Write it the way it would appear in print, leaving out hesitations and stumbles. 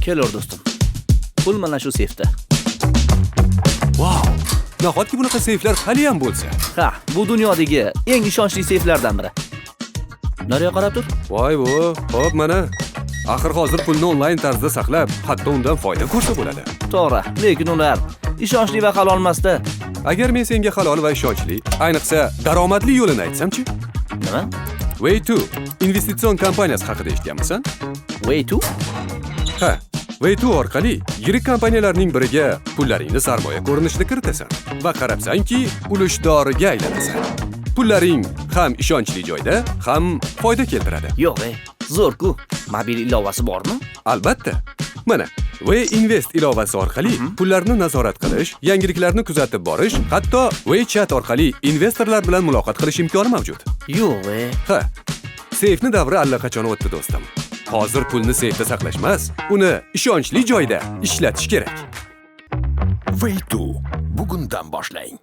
Kelur do'stim. Pul mana shu seyfda. Wow! Nahotki bunaqa seyflar hali ham bo'lsa? Ha, bu dunyodagi eng ishonchli seyflardan biri. Nariga qarab tur. Voy bu, xo'p mana. Axir hozir pulni onlayn tarzda saqlab, hatto undan foyda ko'rsa bo'ladi. To'g'ri, lekin ular ishonchli va halolmasda. Agar men senga halol va ishonchli, ayniqsa daromadli yo'lini aytsam-chi? Nima? Way2 investitsion kompaniyasi haqida eshitganmisan? Way2? Ha, Way2 orqali yirik kompaniyalarning biriga pullaringni sarmoya ko'rinishida kiritasan va qarabsanki, ulushdoriga aylanasan. Pullaring ham ishonchli joyda, ham foyda keltiradi. Yo'q, zo'r-ku. Mobil ilovasi bormi? Albatta. Mana, WayInvest ilovasi orqali pullarni nazorat qilish, yangiliklarni kuzatib borish, hatto WayChat orqali investorlar bilan muloqot qilish imkoni mavjud. Yo'q, Ha, seyfni davri allaqachon o'tdi do'stim. Hozir pulni seyfda saqlash emas, uni ishonchli joyda ishlatish kerak. Way2 bugundan boshlang.